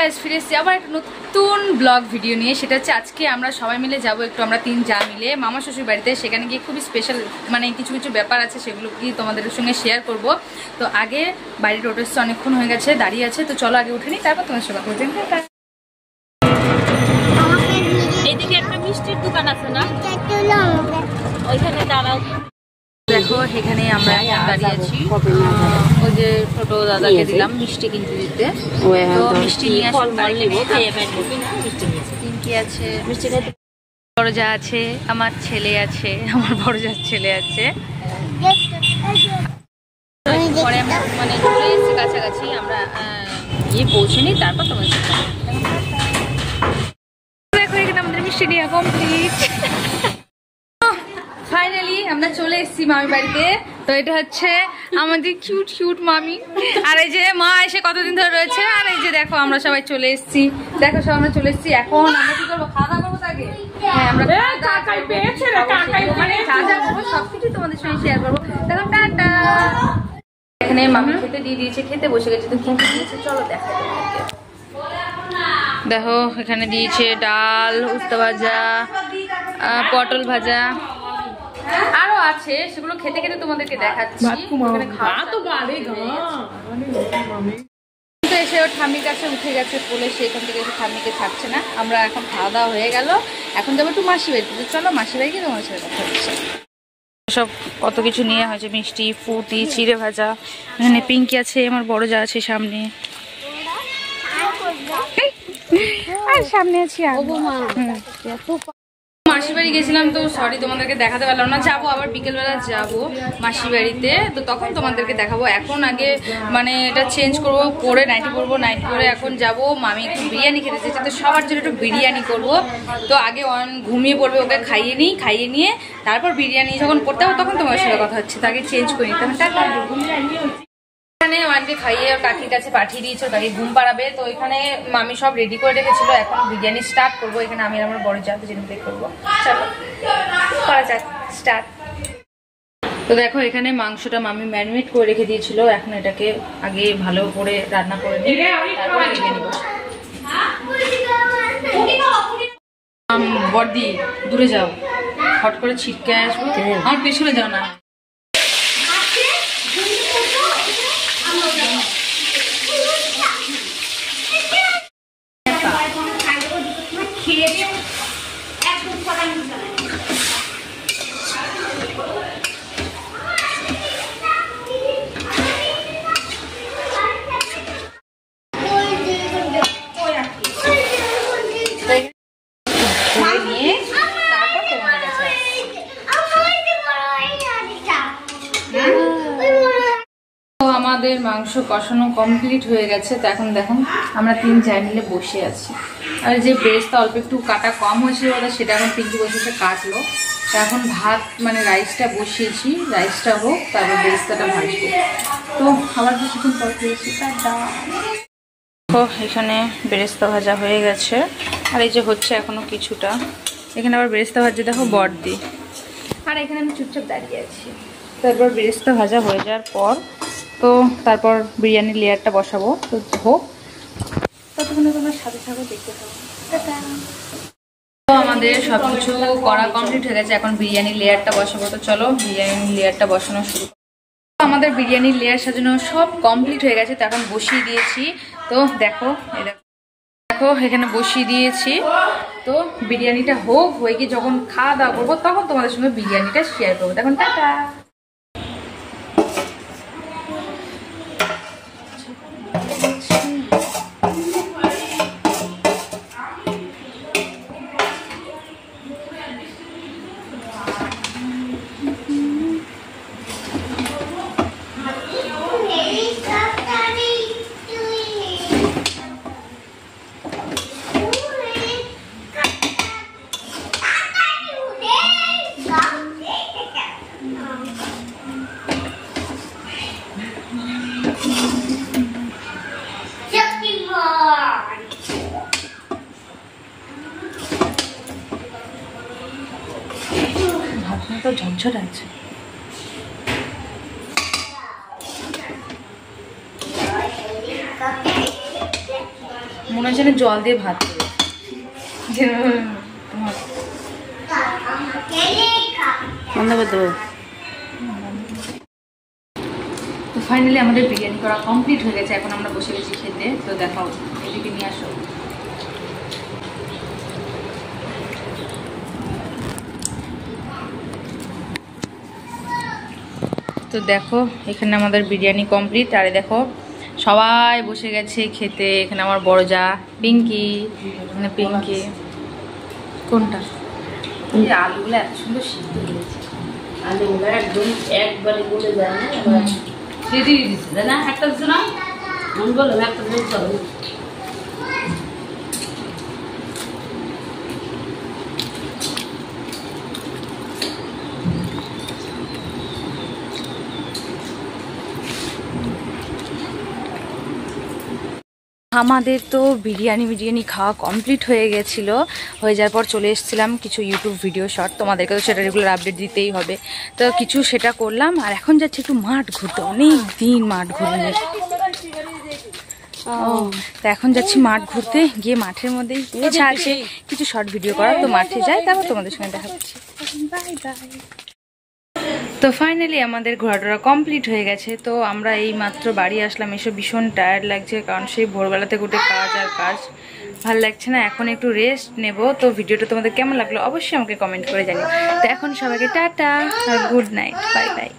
Guys, ফিরে এসেছি আবার একটা নতুন ব্লগ ভিডিও নিয়ে। সেটা হচ্ছে আজকে আমরা সবাই মিলে যাব একটু, আমরা 3 যা মিলে মামা শ্বশুর বাড়িতে। সেখানে গিয়ে খুবই স্পেশাল মানে কিছু কিছু ব্যাপার আছে, সেগুলো কি তোমাদের সঙ্গে শেয়ার করব। তো আগে বাড়ির রোড এসছে, অনেকক্ষণ হয়ে গেছে, দাঁড়িয়ে আছে। তো চলো আগে উঠে নিই, তারপর তোমার সঙ্গে কথা বলছি। এইদিকে একটা মিষ্টির দোকান আছে না, ওইখানে দাঁড়াও। দেখো এখানে আমরা দাঁড়িয়ে আছি, ওই যে ছোট দাদাকে দিলাম মিষ্টি কিনতে দিতে। তো মিষ্টি নিয়ে পিঙ্কি আছে, বড় যা আছে, আমার ছেলে আছে, আমার বড় যার ছেলে আছে। পরে আমরা মানে চলে এসেছি কাছাকাছি, আমরা গিয়ে পৌঁছে নিই, তারপর তোমার সাথে। দেখো এখানে আমাদের মিষ্টি নিয়ে কমপ্লিট। ফাইনালি আমরা চলে এসেছি মামির বাড়িতে। তো এটা হচ্ছে আমাদের কিউট কিউট মামি। আর এই যে মা এসে কতদিন ধরে রয়েছে। আর এই যে দেখো আমরা সবাই চলে এসেছি, দেখো সব আমরা চলে এসেছি। এখন আমরা কি করবো, খাওয়া দাওয়া করবো আগে। হ্যাঁ আমরা সবকিছু তোমাদের সঙ্গে শেয়ার করবো। দেখো টাটা। এখানে মামি খেতে দিয়ে দিয়েছে, খেতে বসে গেছে। তো খেতে দিয়েছে, চলো দেখা। দেখো এখানে দিয়েছে ডাল, উস্তা ভাজা, পটল ভাজা, আরো আছে, সেগুলো খেতে খেতে তোমাদেরকে দেখাচ্ছি। এসে ওর ঠাম্মির কাছে উঠে গেছে বলে সেখান থেকে এসে ঠাম্মিকে ছাড়ছে না। আমরা এখন খাওয়া দাওয়া হয়ে গেল, এখন যাবো একটু মাসি বাড়িতে। চলো মাসি বাড়ি গিয়ে তোমার সাথে কথা হচ্ছে। সব কত কিছু নিয়ে হয়েছে, মিষ্টি, ফুটি, চিড়ে ভাজা। এখানে পিঙ্কি আছে, আমার বড় যা আছে সামনে, আর সামনে আছি। মাসি বাড়ি গেছিলাম, তো সরি তোমাদেরকে দেখাতে পারলাম না। যাবো আবার বিকেলবেলা যাবো মাসি বাড়িতে, তো তখন তোমাদেরকে দেখাবো। এখন আগে মানে এটা চেঞ্জ করবো, পরে নাইটি পরবো, নাইটি পরে এখন যাবো। মামি একটু বিরিয়ানি খেতে চেয়েছে, তো সবার জন্য একটু বিরিয়ানি করবো। তো আগে ঘুমিয়ে পড়বে, ওকে খাইয়ে নিই, খাইয়ে নিয়ে তারপর বিরিয়ানি যখন করতে হবে তখন তোমার সাথে কথা হচ্ছে। তো আগে চেঞ্জ করে নিতাম। এখানে আমাকে খাইয়ে ওর কাকির কাছে পাঠিয়ে দিয়েছে, ওর কাকি ঘুম পাড়াবে। তো এখানে মামি সব রেডি করে রেখেছিল, এখন বিরিয়ানি স্টার্ট করবো। এখানে আমি আমার বড় যা দুজনে করবো, চলো করা যাক, স্টার্ট। তো দেখো এখানে মাংসটা মামি ম্যারিনেট করে রেখে দিয়েছিল, এখন এটাকে আগে ভালো করে রান্না করে নিই, তারপর বিরিয়ানি করবো। বড়দি দূরে যাও, হট করে ছিটকে আসবো, আমার পেছনে যাও না। আমাদের মাংস কষানো কমপ্লিট হয়ে গেছে। তো এখন দেখো আমরা 3 জায় মিলে বসে আছি। আর যে ব্রেস্টটা অল্প একটু কাটা কম হয়েছিল সেটা এখন পিঙ্কি বসে বসে কাটলো। তো এখন ভাত মানে রাইসটা বসিয়েছি, রাইসটা হোক, তারপর ব্রেস্তাটা ভাজবো। তো আবার কিছুক্ষণ পর পেয়েছি তার ডাল। তো এখানে বেরেস্তা ভাজা হয়ে গেছে, আর এই যে হচ্ছে এখনো কিছুটা। এখানে আবার বেরেস্তা ভাজা দেখো বড়দি, আর এখানে আমি চুপচাপ দাঁড়িয়ে আছি। তারপর বেরেস্তা ভাজা হয়ে যাওয়ার পর তো তারপর বিরিয়ানির লেয়ারটা বসাবো। তো হোক, ততক্ষণে তোমরা সাথে থাকো, দেখতে থাকো। তো আমাদের সবকিছু করা কমপ্লিট হয়ে গেছে, এখন বিরিয়ানির লেয়ারটা বসাবো। তো চলো বিরিয়ানির লেয়ারটা বসানো শুরু। আমাদের বিরিয়ানির লেয়ার সাজানো সব কমপ্লিট হয়ে গেছে, তো এখন বসিয়ে দিয়েছি। তো দেখো দেখো এখানে বসিয়ে দিয়েছি। তো বিরিয়ানিটা হোক, হয়ে গিয়ে যখন খাওয়া দাওয়া করবো তখন তোমাদের সঙ্গে বিরিয়ানিটা শেয়ার করবো। তখন টাটা। তো ঝরঝর আছে। মনে হচ্ছে না জল দিয়ে ভাত খাবে। বন্ধ করে দেবো। তো ফাইনালি আমাদের বিরিয়ানি করা কমপ্লিট হয়ে গেছে, এখন আমরা বসে গেছি খেতে। তো দেখাও, এদিকে নিয়ে আসো। তো দেখো এখানে আমাদের বিরিয়ানি কমপ্লিট। আর দেখো সবাই বসে গেছে খেতে। এখানে আমার বড় যা পিঙ্কি, এখানে পিঙ্কি। কোনটা? এই আলুগুলো এত সুন্দর সিদ্ধ হয়েছে। আলুগুলো একদম একবারে গলে যায় না, সেটি দিচ্ছে না একটা দিচ্ছে না, আমি বললাম একটা দিতে হবে। আমাদের তো বিরিয়ানি খাওয়া কমপ্লিট হয়ে গেছিলো। হয়ে যাওয়ার পর চলে এসেছিলাম কিছু ইউটিউব ভিডিও শর্ট, তোমাদেরকে তো সেটা রেগুলার আপডেট দিতেই হবে। তো কিছু সেটা করলাম, আর এখন যাচ্ছি একটু মাঠ ঘুরতে। অনেক দিন মাঠ ঘুরিনি। তো এখন যাচ্ছি মাঠ ঘুরতে, গিয়ে মাঠের মধ্যেই ইচ্ছা আছে কিছু শর্ট ভিডিও করার। তো মাঠে যাই, তারপর তোমাদের সঙ্গে দেখা হচ্ছে। Bye bye. তো ফাইনালি আমাদের ঘোরাটোরা কমপ্লিট হয়ে গেছে। তো আমরা এই মাত্র বাড়ি আসলাম, এসে ভীষণ টায়ার্ড লাগছে, কারণ সেই ভোরবেলা থেকে উঠে কাজ আর কাজ, ভালো লাগছে না। এখন একটু রেস্ট নেব। তো ভিডিওটা তোমাদের কেমন লাগলো অবশ্যই আমাকে কমেন্ট করে জানিও। তো এখন সবাইকে টাটা আর গুড নাইট, বাই বাই।